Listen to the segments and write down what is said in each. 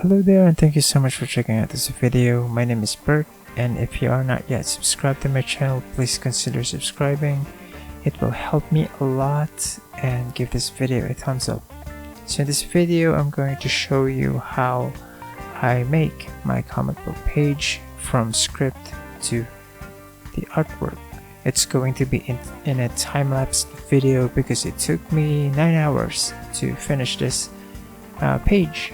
Hello there, and thank you so much for checking out this video. My name is Bert, and if you are not yet subscribed to my channel, please consider subscribing. It will help me a lot, and give this video a thumbs up. So in this video, I'm going to show you how I make my comic book page from script to the artwork. It's going to be in a time-lapse video because it took me 9 hours to finish this page.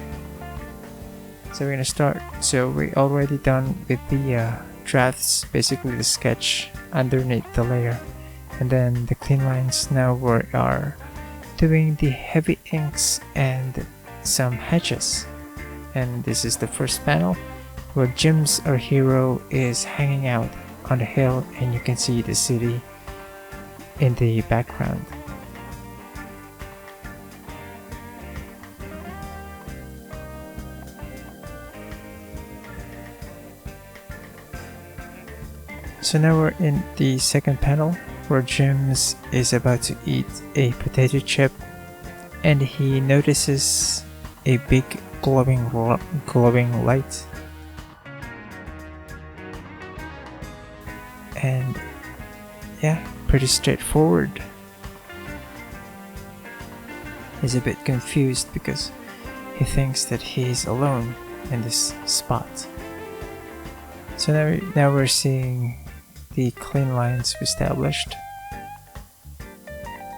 So we're gonna start. So we're already done with the drafts, basically the sketch underneath the layer, and then the clean lines. Now we are doing the heavy inks and some hatches. And this is the first panel where Jim's, our hero, is hanging out on the hill, and you can see the city in the background. So now we're in the second panel where James is about to eat a potato chip, and he notices a big glowing light. And yeah, pretty straightforward. He's a bit confused because he thinks that he's alone in this spot. So now we're seeing the clean lines established,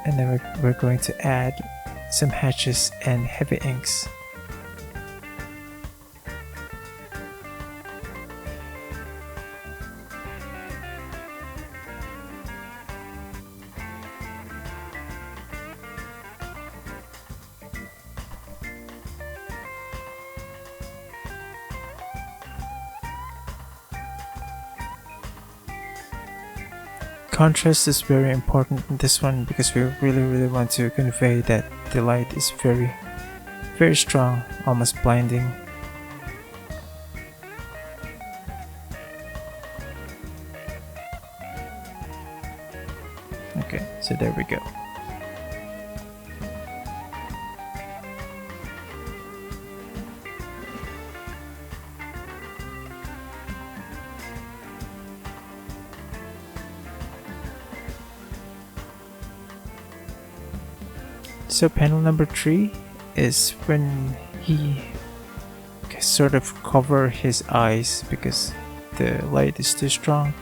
and then we're going to add some hatches and heavy inks. Contrast is very important in this one because we really want to convey that the light is very strong, almost blinding. Okay, so there we go. So panel number 3 is when he sort of cover his eyes because the light is too strong.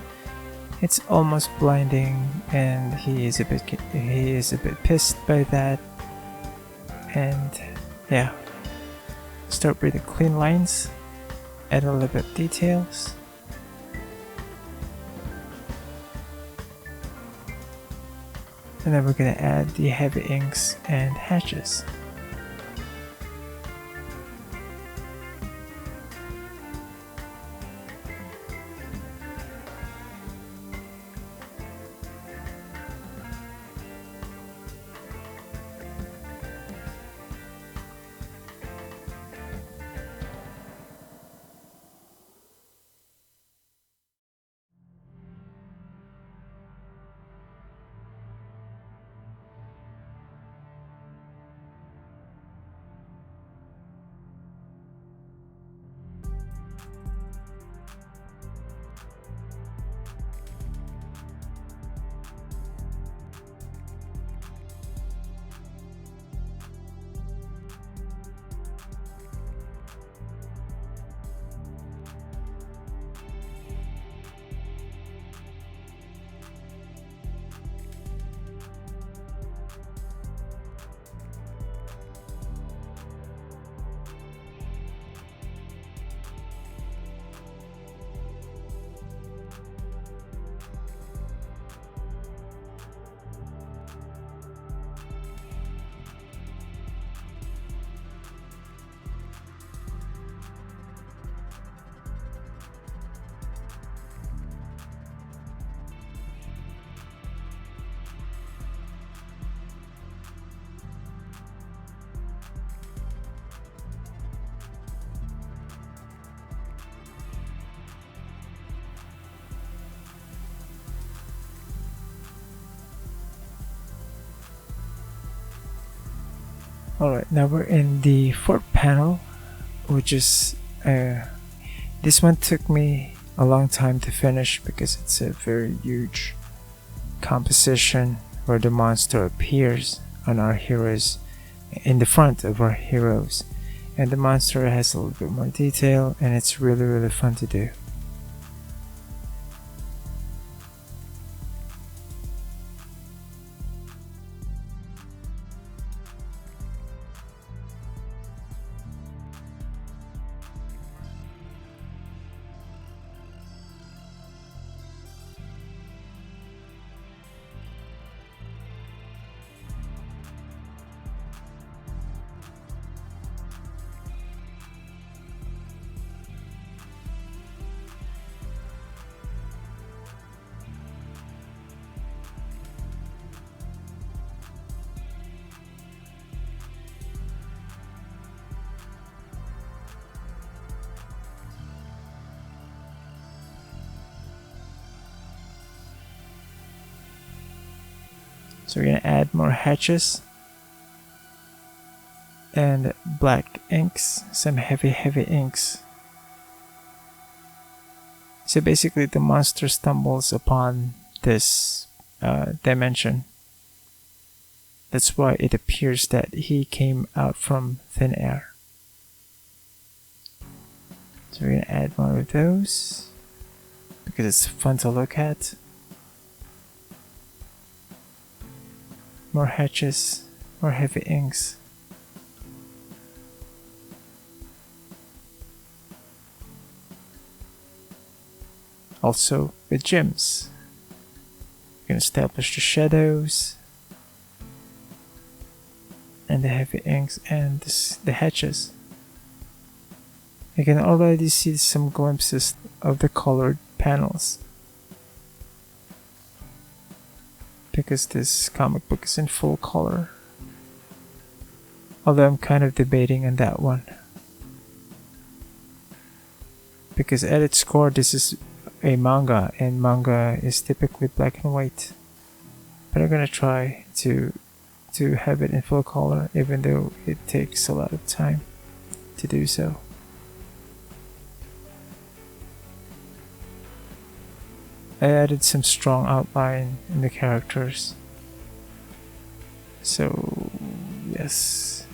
It's almost blinding, and he is a bit pissed by that. And yeah, start with the clean lines, add a little bit of details. And then we're going to add the heavy inks and hatches. Alright, now we're in the fourth panel which is this one took me a long time to finish because it's a very huge composition where the monster appears on our heroes, in the front of our heroes, and the monster has a little bit more detail, and it's really fun to do. So we're gonna add more hatches and black inks, some heavy inks. So basically the monster stumbles upon this dimension. That's why it appears that he came out from thin air. So we're gonna add more of those because it's fun to look at. More hatches, more heavy inks. Also with gems. You can establish the shadows and the heavy inks and the hatches. You can already see some glimpses of the colored panels, because this comic book is in full color. Although I'm kind of debating on that one, because at its core this is a manga, and manga is typically black and white. But I'm gonna try to have it in full color, even though it takes a lot of time to do so. I added some strong outline in the characters. So yes,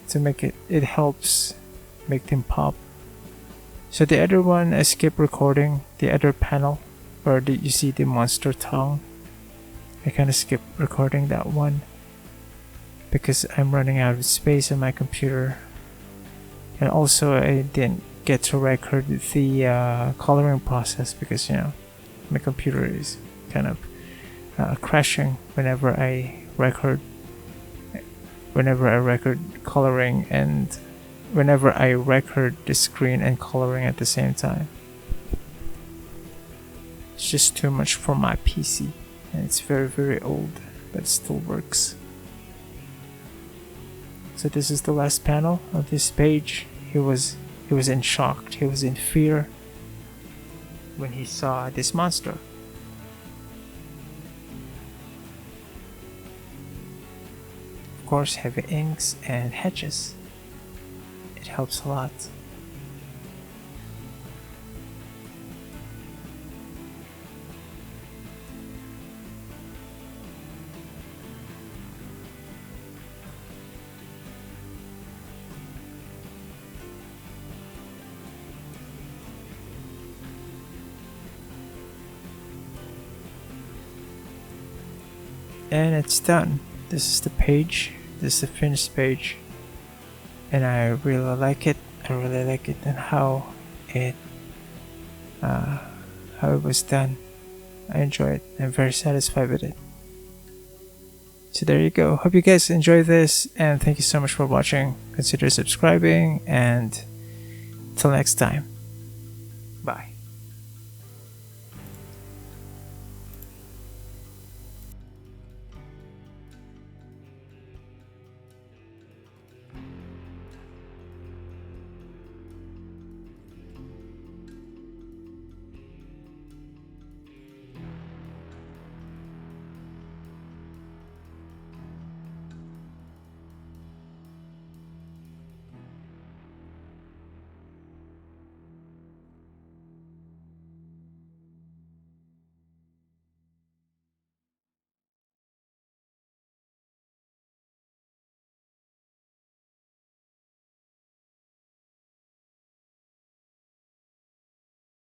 to make it helps make them pop. So the other one, I skipped recording the other panel where you see the monster tongue. I kind of skipped recording that one because I'm running out of space on my computer, and also I didn't get to record the coloring process because, you know, my computer is kind of crashing whenever I record coloring, and whenever I record the screen and coloring at the same time. It's just too much for my PC, and it's very old, but it still works. So this is the last panel of this page. He was in shock, he was in fear when he saw this monster. Of course, heavy inks and hatches. It helps a lot. And it's done. This is the page. This is the finished page, and I really like it. I really like it and how it was done. I enjoy it. I'm very satisfied with it. So there you go. Hope you guys enjoy this, and thank you so much for watching. Consider subscribing, and till next time. Bye.